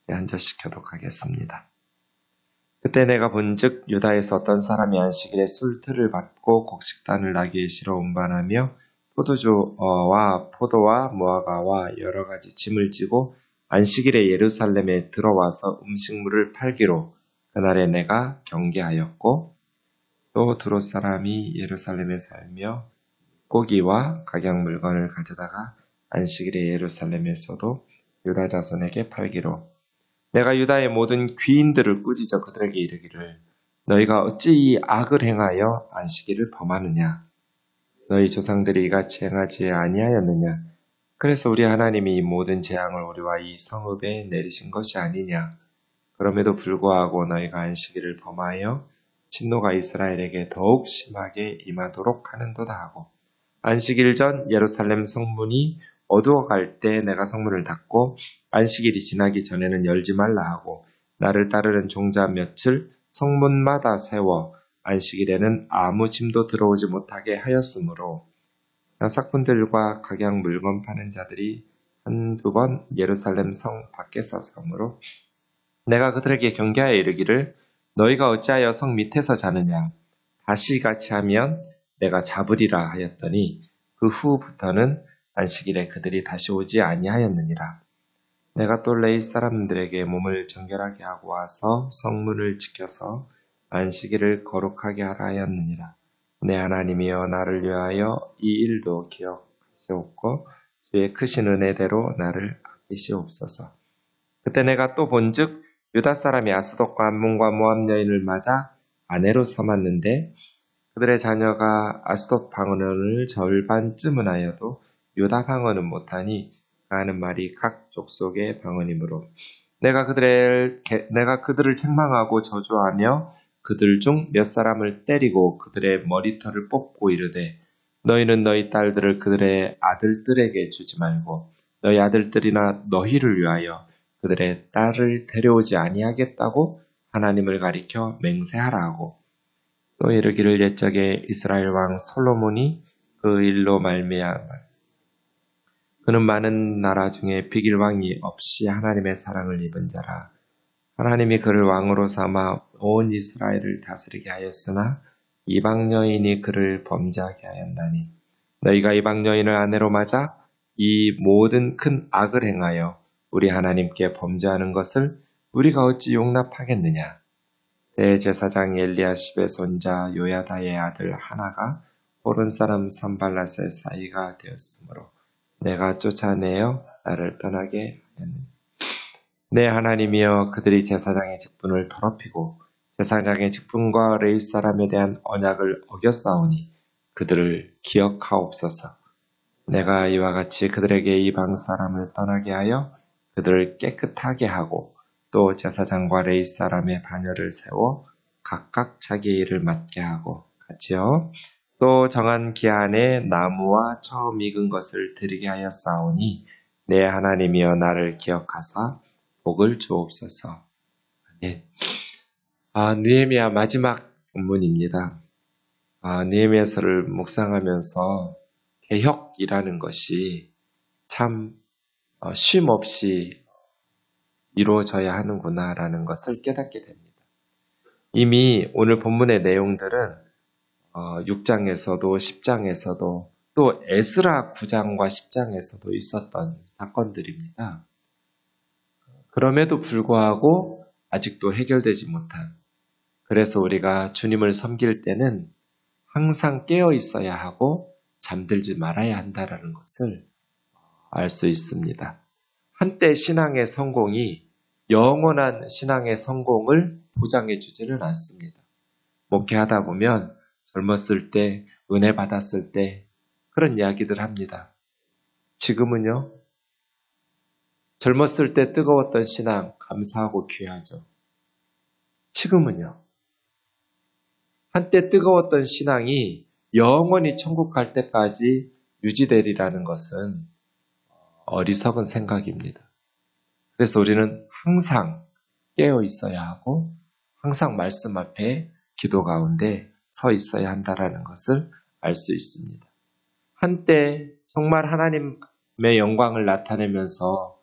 한 절씩 교독하겠습니다. 그때 내가 본즉 유다에서 어떤 사람이 안식일에 술틀을 받고 곡식단을 나귀에 실어 운반하며 포도주와 포도와 무화과와 여러 가지 짐을 지고 안식일에 예루살렘에 들어와서 음식물을 팔기로 그날에 내가 경계하였고, 또 두롯 사람이 예루살렘에 살며 고기와 각양 물건을 가져다가 안식일에 예루살렘에서도 유다 자손에게 팔기로 내가 유다의 모든 귀인들을 꾸짖어 그들에게 이르기를 너희가 어찌 이 악을 행하여 안식일을 범하느냐? 너희 조상들이 이같이 행하지 아니하였느냐? 그래서 우리 하나님이 이 모든 재앙을 우리와 이 성읍에 내리신 것이 아니냐? 그럼에도 불구하고 너희가 안식일을 범하여 진노가 이스라엘에게 더욱 심하게 임하도록 하는도다 하고, 안식일 전 예루살렘 성문이 어두워갈 때 내가 성문을 닫고 안식일이 지나기 전에는 열지 말라 하고, 나를 따르는 종자 몇을 성문마다 세워 안식일에는 아무 짐도 들어오지 못하게 하였으므로 장사꾼들과 각양 물건 파는 자들이 한두 번 예루살렘 성 밖에 서서므로 내가 그들에게 경계하여 이르기를 너희가 어찌하여 성 밑에서 자느냐? 다시 같이 하면 내가 잡으리라 하였더니 그 후부터는 안식일에 그들이 다시 오지 아니하였느니라. 내가 또 레위 사람들에게 몸을 정결하게 하고 와서 성문을 지켜서 안식일을 거룩하게 하라 하였느니라. 내 하나님이여 나를 위하여 이 일도 기억하시옵고 주의 크신 은혜대로 나를 아끼시옵소서. 그때 내가 또 본즉 유다 사람이 아스돗과 암몬과 모압 여인을 맞아 아내로 삼았는데 그들의 자녀가 아스돗 방언을 절반쯤은 하여도 유다 방언은 못하니 하는 말이 각 족속의 방언이므로 내가 그들을 책망하고 저주하며 그들 중 몇 사람을 때리고 그들의 머리털을 뽑고 이르되 너희는 너희 딸들을 그들의 아들들에게 주지 말고 너희 아들들이나 너희를 위하여 그들의 딸을 데려오지 아니하겠다고 하나님을 가리켜 맹세하라 하고, 또 이르기를 옛적에 이스라엘 왕 솔로몬이 그 일로 말미암아 그는 많은 나라 중에 비길 왕이 없이 하나님의 사랑을 입은 자라. 하나님이 그를 왕으로 삼아 온 이스라엘을 다스리게 하였으나 이방 여인이 그를 범죄하게 하였나니 너희가 이방 여인을 아내로 맞아 이 모든 큰 악을 행하여 우리 하나님께 범죄하는 것을 우리가 어찌 용납하겠느냐? 대제사장 엘리야십의 손자 요야다의 아들 하나가 호른 사람 산발랏의 사이가 되었으므로 내가 쫓아내어 나를 떠나게 하였느니 내 하나님이여 그들이 제사장의 직분을 더럽히고 제사장의 직분과 레위 사람에 대한 언약을 어겼사오니 그들을 기억하옵소서. 내가 이와 같이 그들에게 이방 사람을 떠나게 하여 그들을 깨끗하게 하고 또 제사장과 레위 사람의 반열을 세워 각각 자기의 일을 맡게 하고 같이요. 또 정한 기한에 나무와 처음 익은 것을 드리게 하였사오니 내 하나님이여 나를 기억하사 복을 주옵소서. 네. 느헤미야 마지막 본문입니다. 느헤미야서를 묵상하면서 개혁이라는 것이 참 쉼 없이 이루어져야 하는구나라는 것을 깨닫게 됩니다. 이미 오늘 본문의 내용들은 6장에서도 10장에서도 또 에스라 9장과 10장에서도 있었던 사건들입니다. 그럼에도 불구하고 아직도 해결되지 못한, 그래서 우리가 주님을 섬길 때는 항상 깨어 있어야 하고 잠들지 말아야 한다는 것을 알 수 있습니다. 한때 신앙의 성공이 영원한 신앙의 성공을 보장해 주지는 않습니다. 목회하다 보면 젊었을 때, 은혜 받았을 때 그런 이야기들 합니다. 지금은요, 젊었을 때 뜨거웠던 신앙 감사하고 귀하죠. 지금은요, 한때 뜨거웠던 신앙이 영원히 천국 갈 때까지 유지되리라는 것은 어리석은 생각입니다. 그래서 우리는 항상 깨어 있어야 하고 항상 말씀 앞에 기도 가운데 서 있어야 한다는 것을 알 수 있습니다. 한때 정말 하나님의 영광을 나타내면서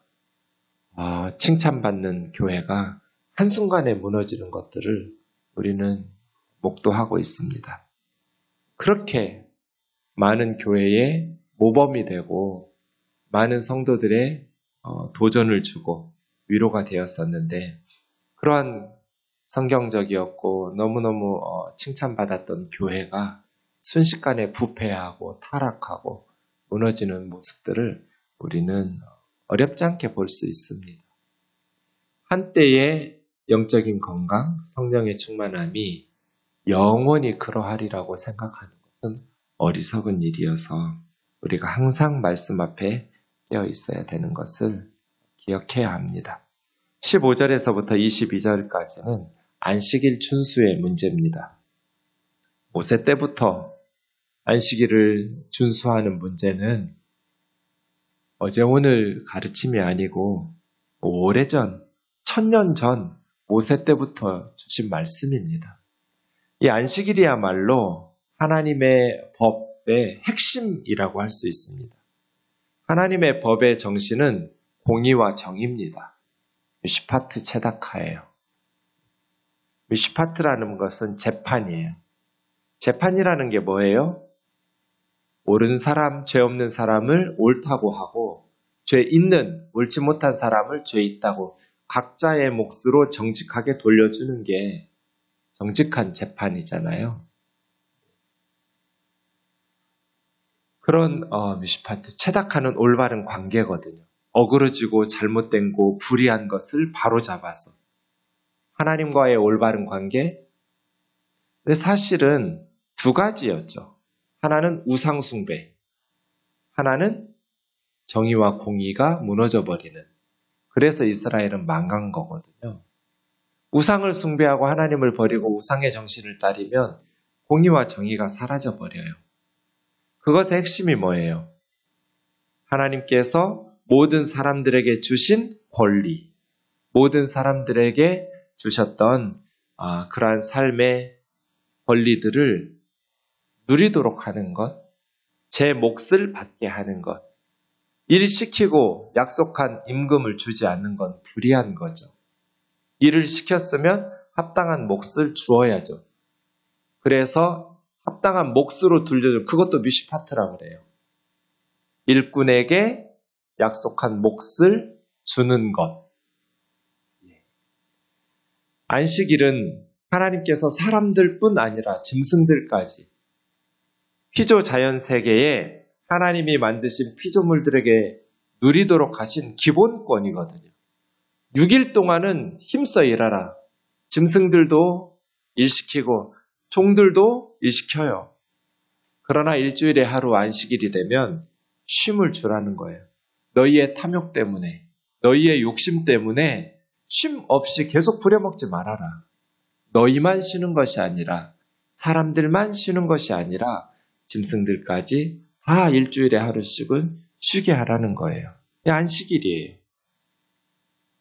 칭찬받는 교회가 한순간에 무너지는 것들을 우리는 목도하고 있습니다. 그렇게 많은 교회의 모범이 되고 많은 성도들의 도전을 주고 위로가 되었었는데 그러한 성경적이었고 너무너무 칭찬받았던 교회가 순식간에 부패하고 타락하고 무너지는 모습들을 우리는 어렵지 않게 볼 수 있습니다. 한때의 영적인 건강, 성령의 충만함이 영원히 그러하리라고 생각하는 것은 어리석은 일이어서 우리가 항상 말씀 앞에 깨어 있어야 되는 것을 기억해야 합니다. 15절에서부터 22절까지는 안식일 준수의 문제입니다. 모세 때부터 안식일을 준수하는 문제는 어제 오늘 가르침이 아니고 오래전, 1000년 전 모세 때부터 주신 말씀입니다. 이 안식일이야말로 하나님의 법의 핵심이라고 할 수 있습니다. 하나님의 법의 정신은 공의와 정의입니다. 미시파트 체다카예요. 미시파트라는 것은 재판이에요. 재판이라는 게 뭐예요? 옳은 사람, 죄 없는 사람을 옳다고 하고 죄 있는, 옳지 못한 사람을 죄 있다고 각자의 몫으로 정직하게 돌려주는 게 정직한 재판이잖아요. 그런 미시파트, 체닥하는 올바른 관계거든요. 어그러지고 잘못된 거, 불의한 것을 바로잡아서 하나님과의 올바른 관계. 근데 사실은 두 가지였죠. 하나는 우상 숭배, 하나는 정의와 공의가 무너져버리는. 그래서 이스라엘은 망한 거거든요. 우상을 숭배하고 하나님을 버리고 우상의 정신을 따르면 공의와 정의가 사라져버려요. 그것의 핵심이 뭐예요? 하나님께서 모든 사람들에게 주신 권리, 모든 사람들에게 주셨던 그러한 삶의 권리들을 누리도록 하는 것, 제 몫을 받게 하는 것, 일 시키고 약속한 임금을 주지 않는 건 불의한 거죠. 일을 시켰으면 합당한 몫을 주어야죠. 그래서 합당한 몫으로 돌려준 그것도 미시파트라고 그래요. 일꾼에게 약속한 몫을 주는 것. 안식일은 하나님께서 사람들뿐 아니라 짐승들까지 피조 자연 세계에 하나님이 만드신 피조물들에게 누리도록 하신 기본권이거든요. 6일 동안은 힘써 일하라. 짐승들도 일시키고 종들도 일시켜요. 그러나 일주일에 하루 안식일이 되면 쉼을 주라는 거예요. 너희의 탐욕 때문에, 너희의 욕심 때문에 쉼 없이 계속 부려먹지 말아라. 너희만 쉬는 것이 아니라, 사람들만 쉬는 것이 아니라 짐승들까지 다 일주일에 하루씩은 쉬게 하라는 거예요. 이 안식일이에요.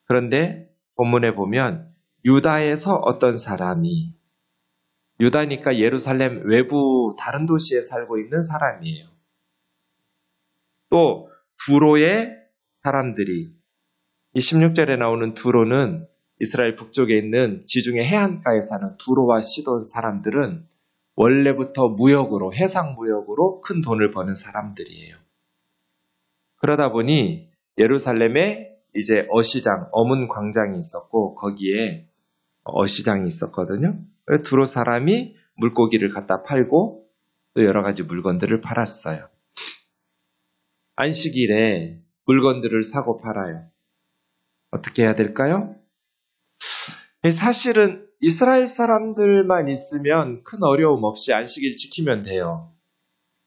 그런데 본문에 보면 유다에서 어떤 사람이, 유다니까 예루살렘 외부 다른 도시에 살고 있는 사람이에요. 또 두로의 사람들이, 이 16절에 나오는 두로는 이스라엘 북쪽에 있는 지중해 해안가에 사는 두로와 시돈 사람들은 원래부터 무역으로, 해상 무역으로 큰 돈을 버는 사람들이에요. 그러다 보니 예루살렘에 이제 어시장, 어문 광장이 있었고 거기에 어시장이 있었거든요. 두로 사람이 물고기를 갖다 팔고 또 여러 가지 물건들을 팔았어요. 안식일에 물건들을 사고 팔아요. 어떻게 해야 될까요? 사실은 이스라엘 사람들만 있으면 큰 어려움 없이 안식일 지키면 돼요.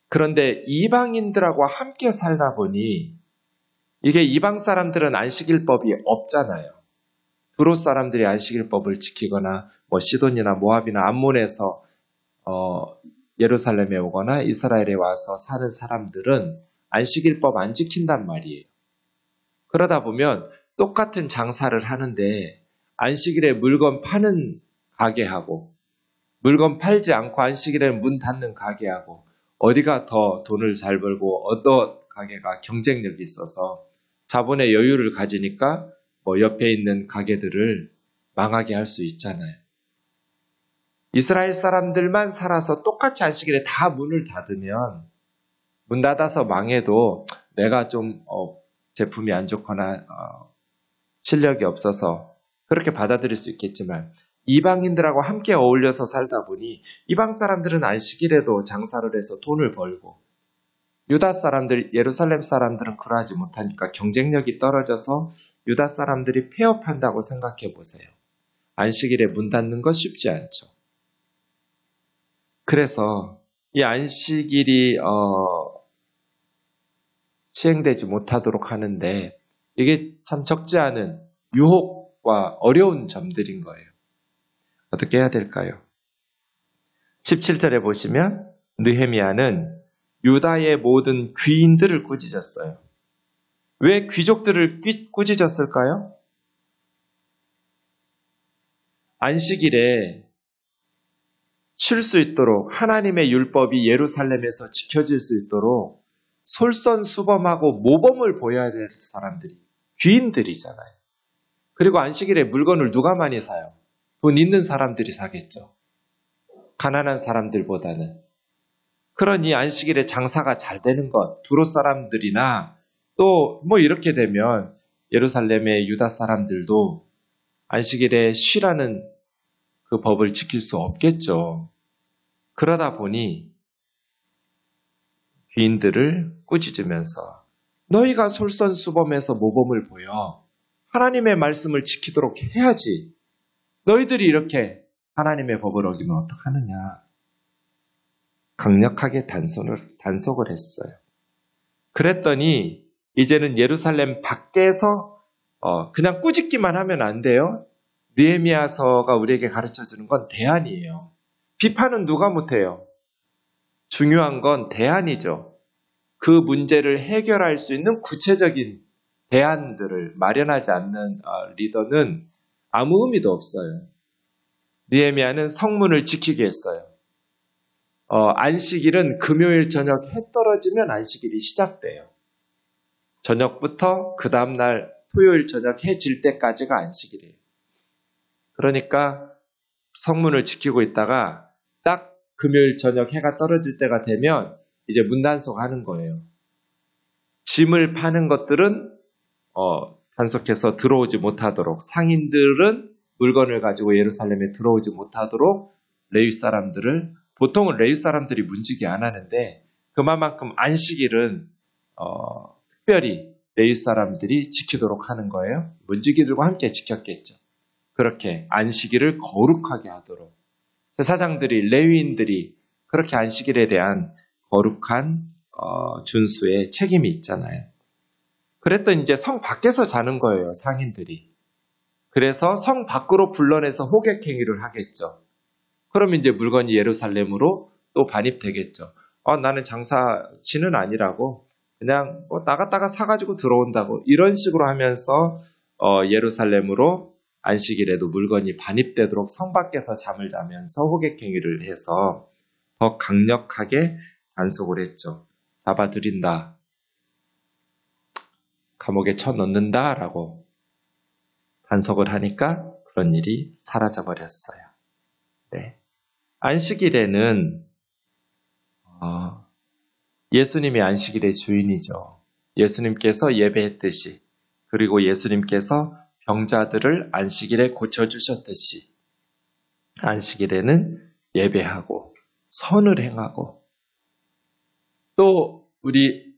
그런데 이방인들하고 함께 살다 보니 이게 이방 사람들은 안식일법이 없잖아요. 두로 사람들이 안식일법을 지키거나 시돈이나 모압이나 암몬에서 예루살렘에 오거나 이스라엘에 와서 사는 사람들은 안식일법 안 지킨단 말이에요. 그러다 보면 똑같은 장사를 하는데 안식일에 물건 파는 가게하고 물건 팔지 않고 안식일에 문 닫는 가게하고 어디가 더 돈을 잘 벌고 어떤 가게가 경쟁력이 있어서 자본의 여유를 가지니까 뭐 옆에 있는 가게들을 망하게 할 수 있잖아요. 이스라엘 사람들만 살아서 똑같이 안식일에 다 문을 닫으면 문 닫아서 망해도 내가 좀 제품이 안 좋거나 실력이 없어서 그렇게 받아들일 수 있겠지만 이방인들하고 함께 어울려서 살다 보니 이방 사람들은 안식일에도 장사를 해서 돈을 벌고 유다 사람들, 예루살렘 사람들은 그러하지 못하니까 경쟁력이 떨어져서 유다 사람들이 폐업한다고 생각해 보세요. 안식일에 문 닫는 거 쉽지 않죠. 그래서 이 안식일이 시행되지 못하도록 하는데 이게 참 적지 않은 유혹과 어려운 점들인 거예요. 어떻게 해야 될까요? 17절에 보시면 느헤미야는 유다의 모든 귀인들을 꾸짖었어요. 왜 귀족들을 꾸짖었을까요? 안식일에 쉴 수 있도록 하나님의 율법이 예루살렘에서 지켜질 수 있도록 솔선수범하고 모범을 보여야 될 사람들이 귀인들이잖아요. 그리고 안식일에 물건을 누가 많이 사요? 돈 있는 사람들이 사겠죠. 가난한 사람들보다는. 그러니 안식일에 장사가 잘 되는 것, 두로 사람들이나 또 뭐 이렇게 되면 예루살렘의 유다 사람들도 안식일에 쉬라는 그 법을 지킬 수 없겠죠. 그러다 보니 귀인들을 꾸짖으면서 너희가 솔선수범해서 모범을 보여 하나님의 말씀을 지키도록 해야지. 너희들이 이렇게 하나님의 법을 어기면 어떡하느냐. 강력하게 단속을 했어요. 그랬더니 이제는 예루살렘 밖에서 그냥 꾸짖기만 하면 안 돼요. 느헤미야서가 우리에게 가르쳐주는 건 대안이에요. 비판은 누가 못해요? 중요한 건 대안이죠. 그 문제를 해결할 수 있는 구체적인 대안들을 마련하지 않는 리더는 아무 의미도 없어요. 느헤미야는 성문을 지키게 했어요. 안식일은 금요일 저녁 해 떨어지면 안식일이 시작돼요. 저녁부터 그 다음날 토요일 저녁 해 질 때까지가 안식일이에요. 그러니까 성문을 지키고 있다가 딱 금요일 저녁 해가 떨어질 때가 되면 이제 문단속하는 거예요. 짐을 파는 것들은 단속해서 들어오지 못하도록, 상인들은 물건을 가지고 예루살렘에 들어오지 못하도록 레위 사람들을, 보통은 레위 사람들이 문지기 안 하는데 그만큼 안식일은 특별히 레위 사람들이 지키도록 하는 거예요. 문지기들과 함께 지켰겠죠. 그렇게 안식일을 거룩하게 하도록 제사장들이, 레위인들이 그렇게 안식일에 대한 거룩한 준수의 책임이 있잖아요. 그랬더니 이제 성 밖에서 자는 거예요, 상인들이. 그래서 성 밖으로 불러내서 호객행위를 하겠죠. 그럼 이제 물건이 예루살렘으로 또 반입되겠죠. 나는 장사치는 아니라고 그냥 나갔다가 사가지고 들어온다고 이런 식으로 하면서 예루살렘으로 안식일에도 물건이 반입되도록 성 밖에서 잠을 자면서 호객행위를 해서 더 강력하게 단속을 했죠. 잡아들인다. 감옥에 쳐넣는다라고 단속을 하니까 그런 일이 사라져버렸어요. 네. 안식일에는 예수님이 안식일의 주인이죠. 예수님께서 예배했듯이, 그리고 예수님께서 병자들을 안식일에 고쳐주셨듯이 안식일에는 예배하고 선을 행하고 또 우리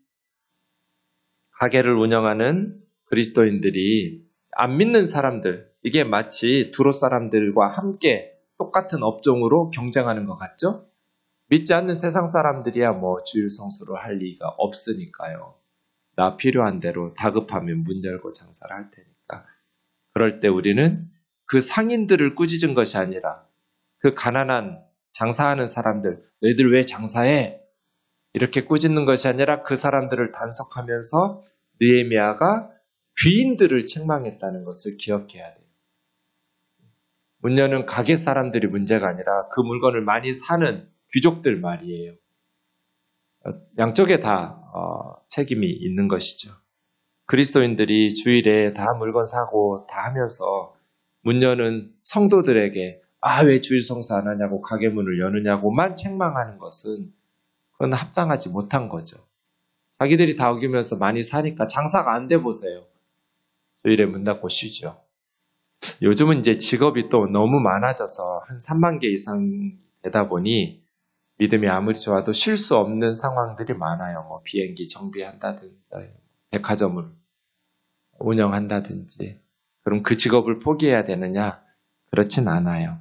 가게를 운영하는 그리스도인들이 안 믿는 사람들, 이게 마치 두로 사람들과 함께 똑같은 업종으로 경쟁하는 것 같죠? 믿지 않는 세상 사람들이야 뭐 주일 성수를 할 리가 없으니까요. 나 필요한 대로 다급하면 문 열고 장사를 할 테니까. 그럴 때 우리는 그 상인들을 꾸짖은 것이 아니라 그 가난한 장사하는 사람들, 너희들 왜 장사해? 이렇게 꾸짖는 것이 아니라 그 사람들을 단속하면서 느헤미야가 귀인들을 책망했다는 것을 기억해야 돼요. 문 여는 가게 사람들이 문제가 아니라 그 물건을 많이 사는 귀족들 말이에요. 양쪽에 다 책임이 있는 것이죠. 그리스도인들이 주일에 다 물건 사고 다 하면서 문 여는 성도들에게 왜 주일 성수 안 하냐고 가게 문을 여느냐고만 책망하는 것은 그건 합당하지 못한 거죠. 자기들이 다 어기면서 많이 사니까 장사가 안 돼 보세요. 주일에 문 닫고 쉬죠. 요즘은 이제 직업이 또 너무 많아져서 한 3만 개 이상 되다 보니 믿음이 아무리 좋아도 쉴 수 없는 상황들이 많아요. 뭐 비행기 정비한다든지, 백화점을 운영한다든지. 그럼 그 직업을 포기해야 되느냐? 그렇진 않아요.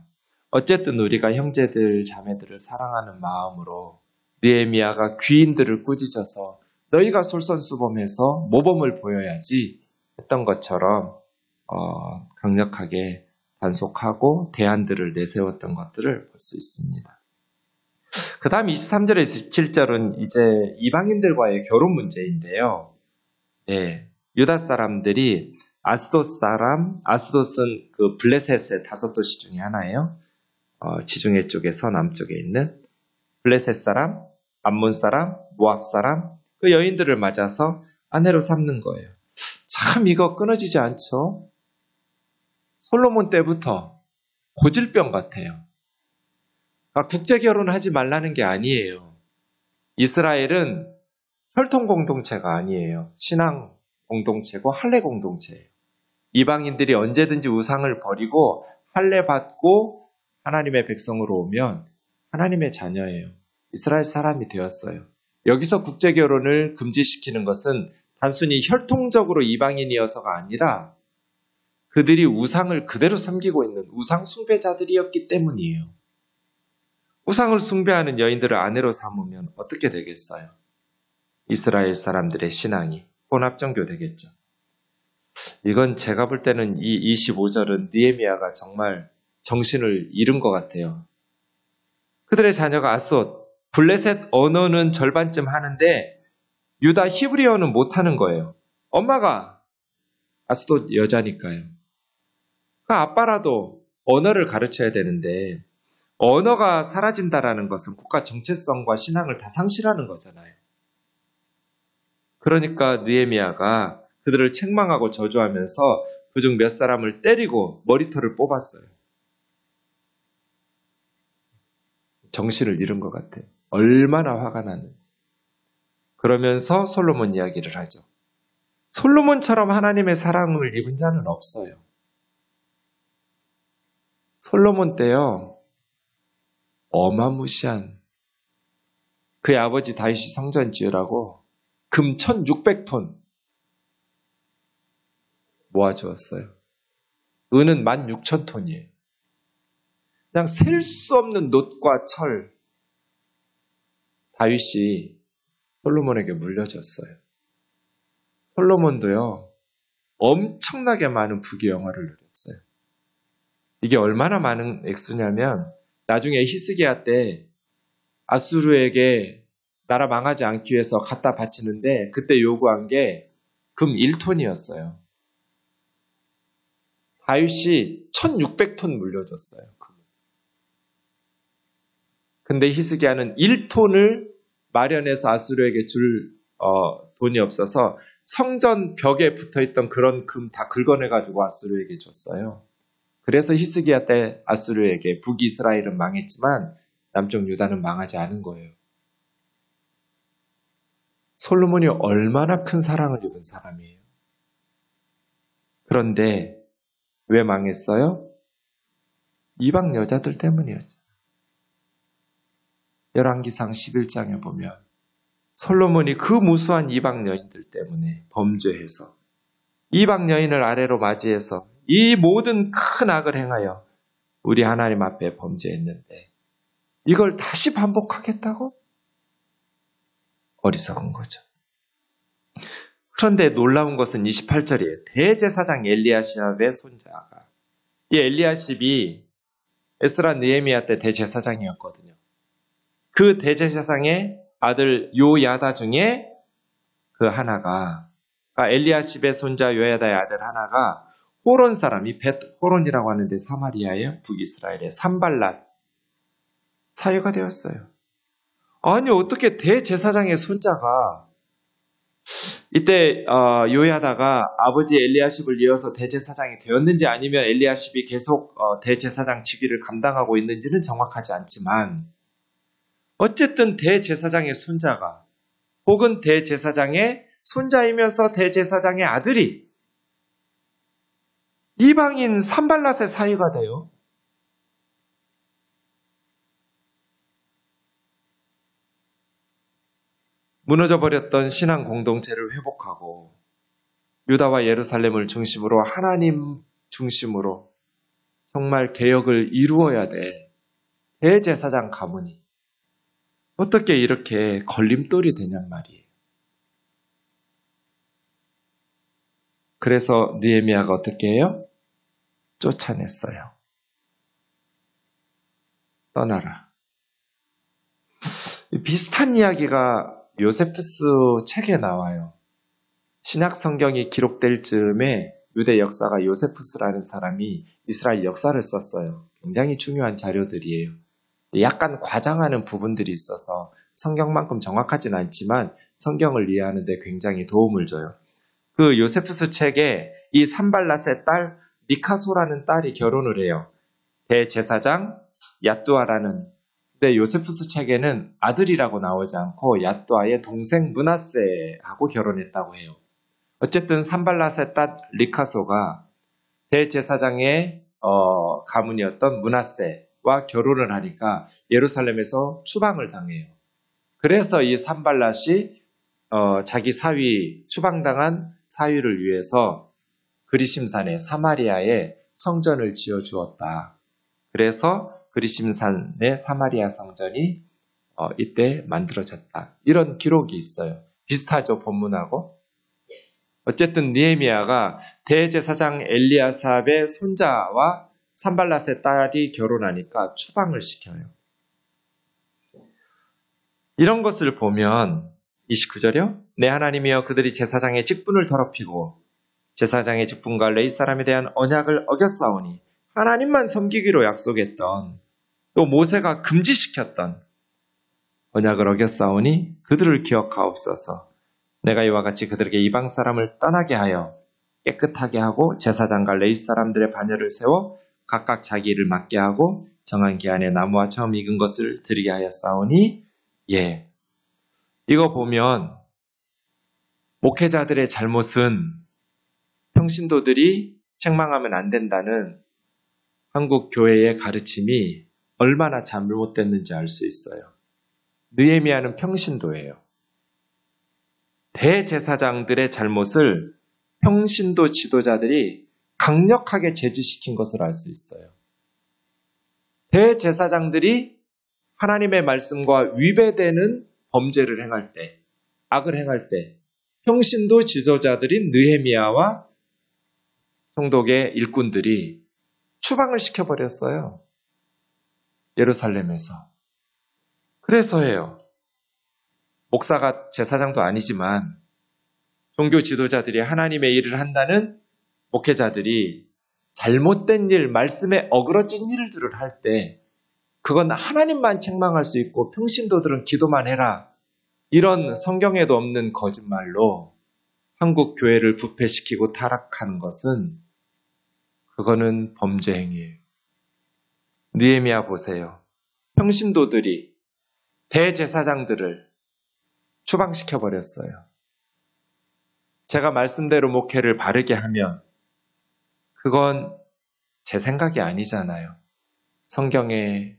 어쨌든 우리가 형제들, 자매들을 사랑하는 마음으로 느헤미야가 귀인들을 꾸짖어서 너희가 솔선수범해서 모범을 보여야지 했던 것처럼 강력하게 단속하고 대안들을 내세웠던 것들을 볼 수 있습니다. 그 다음 23절에서 27절은 이제 이방인들과의 결혼 문제인데요. 네, 유다 사람들이 아스돗은 그 블레셋의 5도시 중에 하나예요. 지중해 쪽에서 남쪽에 있는 블레셋 사람, 암몬 사람, 모압 사람, 그 여인들을 맞아서 아내로 삼는 거예요. 참 이거 끊어지지 않죠? 솔로몬 때부터 고질병 같아요. 국제 결혼하지 말라는 게 아니에요. 이스라엘은 혈통 공동체가 아니에요. 신앙 공동체고 할례 공동체예요. 이방인들이 언제든지 우상을 버리고 할례 받고 하나님의 백성으로 오면 하나님의 자녀예요. 이스라엘 사람이 되었어요. 여기서 국제 결혼을 금지시키는 것은 단순히 혈통적으로 이방인이어서가 아니라 그들이 우상을 그대로 섬기고 있는 우상 숭배자들이었기 때문이에요. 우상을 숭배하는 여인들을 아내로 삼으면 어떻게 되겠어요? 이스라엘 사람들의 신앙이 혼합종교 되겠죠. 이건 제가 볼 때는 이 25절은 느헤미야가 정말 정신을 잃은 것 같아요. 그들의 자녀가 아스돗, 블레셋 언어는 절반쯤 하는데 유다 히브리어는 못하는 거예요. 엄마가 아스돗 여자니까요. 그 아빠라도 언어를 가르쳐야 되는데 언어가 사라진다라는 것은 국가 정체성과 신앙을 다 상실하는 거잖아요. 그러니까 느헤미야가 그들을 책망하고 저주하면서 그중 몇 사람을 때리고 머리털을 뽑았어요. 정신을 잃은 것 같아요. 얼마나 화가 났는지. 그러면서 솔로몬 이야기를 하죠. 솔로몬처럼 하나님의 사랑을 입은 자는 없어요. 솔로몬 때요. 어마무시한 그의 아버지 다윗이 성전 지으라고 금 1600톤 모아주었어요. 은은 16,000톤이에요. 그냥 셀 수 없는 놋과 철 다윗이 솔로몬에게 물려줬어요. 솔로몬도요. 엄청나게 많은 부귀 영화를 누렸어요. 이게 얼마나 많은 액수냐면 나중에 히스기야 때 아수르에게 나라 망하지 않기 위해서 갖다 바치는데 그때 요구한 게 금 1톤이었어요. 다윗이 1600톤 물려줬어요. 근데 히스기야는 1톤을 마련해서 아수르에게 줄 돈이 없어서 성전 벽에 붙어있던 그런 금 다 긁어내가지고 아수르에게 줬어요. 그래서 히스기야 때 아수르에게 북이스라엘은 망했지만 남쪽 유다는 망하지 않은 거예요. 솔로몬이 얼마나 큰 사랑을 입은 사람이에요. 그런데 왜 망했어요? 이방 여자들 때문이었죠. 열왕기상 11장에 보면 솔로몬이 그 무수한 이방 여인들 때문에 범죄해서 이방 여인을 아래로 맞이해서 이 모든 큰 악을 행하여 우리 하나님 앞에 범죄했는데 이걸 다시 반복하겠다고? 어리석은 거죠. 그런데 놀라운 것은 28절이에요. 대제사장 엘리야십의 손자가 이 엘리야십이 에스라 느헤미야 때 대제사장이었거든요. 그 대제사장의 아들 요야다 중에 그 하나가 엘리야십의 손자 요야다의 아들 하나가 호론 사람이 벳호론이라고 하는데 사마리아의 북이스라엘의 산발랏 사회가 되었어요. 아니 어떻게 대제사장의 손자가 이때 요야다가 아버지 엘리야십을 이어서 대제사장이 되었는지 아니면 엘리야십이 계속 대제사장 직위를 감당하고 있는지는 정확하지 않지만 어쨌든 대제사장의 손자가 혹은 대제사장의 손자이면서 대제사장의 아들이 이방인 산발랏의 사위가 돼요. 무너져버렸던 신앙 공동체를 회복하고 유다와 예루살렘을 중심으로 하나님 중심으로 정말 개혁을 이루어야 될 대제사장 가문이 어떻게 이렇게 걸림돌이 되냔 말이에요. 그래서 느헤미야가 어떻게 해요? 쫓아냈어요. 떠나라. 비슷한 이야기가 요세푸스 책에 나와요. 신약 성경이 기록될 즈음에 유대 역사가 요세푸스라는 사람이 이스라엘 역사를 썼어요. 굉장히 중요한 자료들이에요. 약간 과장하는 부분들이 있어서 성경만큼 정확하진 않지만 성경을 이해하는 데 굉장히 도움을 줘요. 그 요세푸스 책에 이 산발랏의 딸 니카소라는 딸이 결혼을 해요. 대제사장 얏두아라는. 근데 요세푸스 책에는 아들이라고 나오지 않고 얏두아의 동생 므낫세하고 결혼했다고 해요. 어쨌든 산발랏의 딸 니카소가 대제사장의 가문이었던 므낫세와 결혼을 하니까 예루살렘에서 추방을 당해요. 그래서 이 산발랏이 자기 사위, 추방당한 사위를 위해서 그리심산의 사마리아에 성전을 지어주었다. 그래서 그리심산의 사마리아 성전이 이때 만들어졌다. 이런 기록이 있어요. 비슷하죠, 본문하고. 어쨌든 느헤미야가 대제사장 엘리야삽의 손자와 산발랏의 딸이 결혼하니까 추방을 시켜요. 이런 것을 보면 29절이요. 내 하나님이여 그들이 제사장의 직분을 더럽히고 제사장의 직분과 레위 사람에 대한 언약을 어겼사오니 하나님만 섬기기로 약속했던 또 모세가 금지시켰던 언약을 어겼사오니 그들을 기억하옵소서. 내가 이와 같이 그들에게 이방 사람을 떠나게 하여 깨끗하게 하고 제사장과 레위 사람들의 반열을 세워 각각 자기 일을 맡게 하고 정한 기한에 나무와 처음 익은 것을 드리게 하였사오니 예. 이거 보면 목회자들의 잘못은 평신도들이 책망하면 안 된다는 한국 교회의 가르침이 얼마나 잘못됐는지 알 수 있어요. 느헤미야는 평신도예요. 대제사장들의 잘못을 평신도 지도자들이 강력하게 제지시킨 것을 알 수 있어요. 대제사장들이 하나님의 말씀과 위배되는 범죄를 행할 때, 악을 행할 때 평신도 지도자들인 느헤미야와 총독의 일꾼들이 추방을 시켜버렸어요. 예루살렘에서. 그래서예요. 목사가 제사장도 아니지만 종교 지도자들이 하나님의 일을 한다는 목회자들이 잘못된 일, 말씀에 어그러진 일들을 할 때 그건 하나님만 책망할 수 있고 평신도들은 기도만 해라. 이런 성경에도 없는 거짓말로 한국 교회를 부패시키고 타락하는 것은 그거는 범죄 행위예요. 느헤미야 보세요. 평신도들이 대제사장들을 추방시켜버렸어요. 제가 말씀대로 목회를 바르게 하면 그건 제 생각이 아니잖아요. 성경의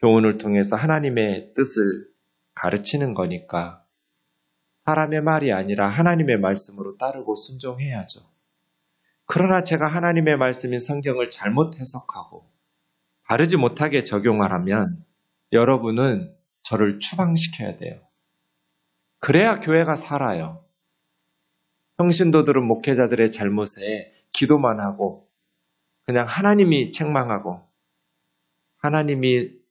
교훈을 통해서 하나님의 뜻을 가르치는 거니까 사람의 말이 아니라 하나님의 말씀으로 따르고 순종해야죠. 그러나 제가 하나님의 말씀인 성경을 잘못 해석하고 바르지 못하게 적용하라면 여러분은 저를 추방시켜야 돼요. 그래야 교회가 살아요. 평신도들은 목회자들의 잘못에 기도만 하고 그냥 하나님이 책망하고 하나님이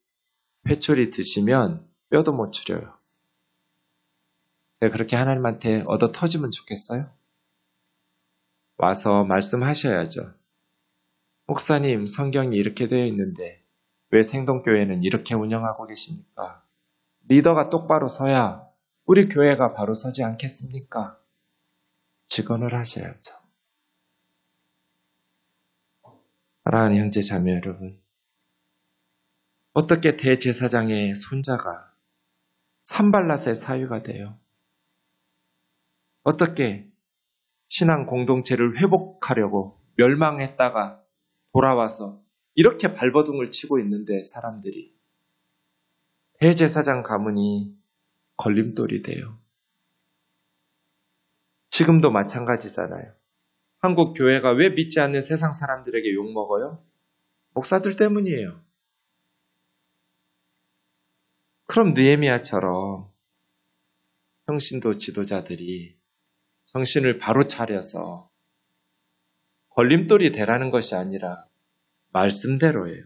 회초리 드시면 뼈도 못 추려요. 제가 그렇게 하나님한테 얻어 터지면 좋겠어요? 와서 말씀하셔야죠. 목사님, 성경이 이렇게 되어 있는데 왜 생동교회는 이렇게 운영하고 계십니까? 리더가 똑바로 서야 우리 교회가 바로 서지 않겠습니까? 직언을 하셔야죠. 사랑하는 형제 자매 여러분, 어떻게 대제사장의 손자가 산발랏의 사위가 돼요? 어떻게 신앙 공동체를 회복하려고 멸망했다가 돌아와서 이렇게 발버둥을 치고 있는데 사람들이 대제사장 가문이 걸림돌이 돼요. 지금도 마찬가지잖아요. 한국 교회가 왜 믿지 않는 세상 사람들에게 욕먹어요? 목사들 때문이에요. 그럼 느헤미야처럼 평신도 지도자들이 정신을 바로 차려서 걸림돌이 되라는 것이 아니라 말씀대로예요.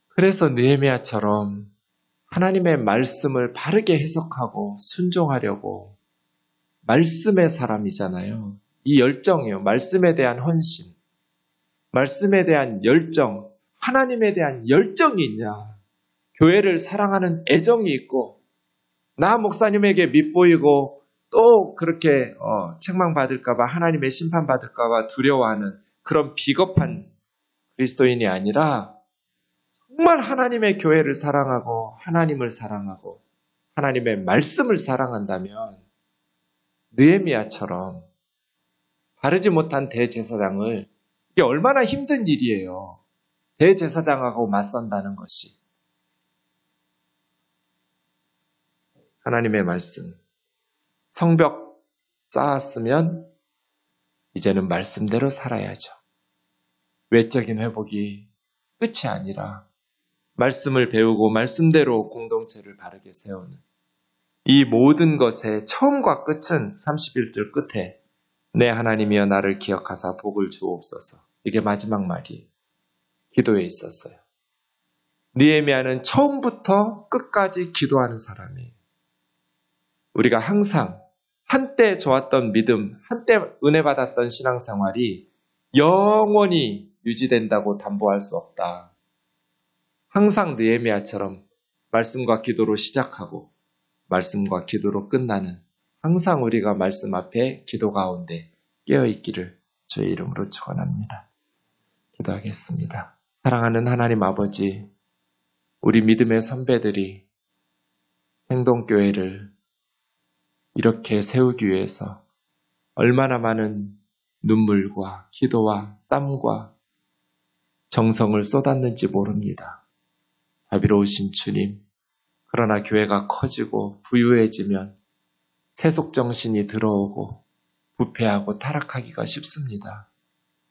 그래서 느헤미야처럼 하나님의 말씀을 바르게 해석하고 순종하려고 말씀의 사람이잖아요. 이 열정이에요. 말씀에 대한 헌신, 말씀에 대한 열정, 하나님에 대한 열정이 있냐, 교회를 사랑하는 애정이 있고 나 목사님에게 밉보이고 또 그렇게 책망받을까봐 하나님의 심판받을까봐 두려워하는 그런 비겁한 그리스도인이 아니라 정말 하나님의 교회를 사랑하고 하나님을 사랑하고 하나님의 말씀을 사랑한다면 느헤미야처럼 바르지 못한 대제사장을, 이게 얼마나 힘든 일이에요. 대제사장하고 맞선다는 것이. 하나님의 말씀, 성벽 쌓았으면 이제는 말씀대로 살아야죠. 외적인 회복이 끝이 아니라 말씀을 배우고 말씀대로 공동체를 바르게 세우는 이 모든 것의 처음과 끝은 31절 끝에 내 하나님이여 나를 기억하사 복을 주옵소서. 이게 마지막 말이 기도에 있었어요. 느헤미야는 처음부터 끝까지 기도하는 사람이에요. 우리가 항상 한때 좋았던 믿음, 한때 은혜 받았던 신앙생활이 영원히 유지된다고 담보할 수 없다. 항상 느헤미야처럼 말씀과 기도로 시작하고 말씀과 기도로 끝나는, 항상 우리가 말씀 앞에 기도 가운데 깨어있기를 주의 이름으로 축원합니다. 기도하겠습니다. 사랑하는 하나님 아버지, 우리 믿음의 선배들이 생동교회를 이렇게 세우기 위해서 얼마나 많은 눈물과 기도와 땀과 정성을 쏟았는지 모릅니다. 자비로우신 주님, 그러나 교회가 커지고 부유해지면 세속정신이 들어오고 부패하고 타락하기가 쉽습니다.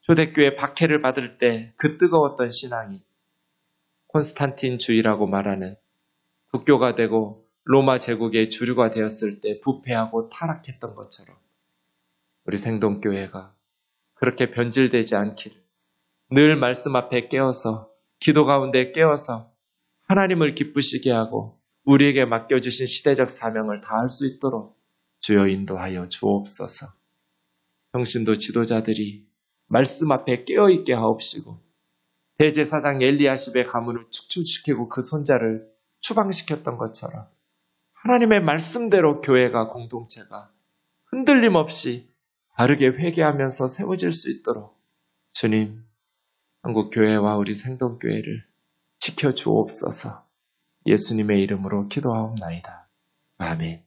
초대교회 박해를 받을 때 그 뜨거웠던 신앙이 콘스탄틴주의라고 말하는 국교가 되고 로마 제국의 주류가 되었을 때 부패하고 타락했던 것처럼 우리 생동교회가 그렇게 변질되지 않기를, 늘 말씀 앞에 깨어서 기도 가운데 깨어서 하나님을 기쁘시게 하고 우리에게 맡겨주신 시대적 사명을 다할 수 있도록 주여 인도하여 주옵소서. 평신도 지도자들이 말씀 앞에 깨어있게 하옵시고 대제사장 엘리야십의 가문을 축출시키고 그 손자를 추방시켰던 것처럼 하나님의 말씀대로 교회가, 공동체가 흔들림 없이 바르게 회개하면서 세워질 수 있도록 주님, 한국교회와 우리 생동교회를 지켜주옵소서. 예수님의 이름으로 기도하옵나이다. 아멘.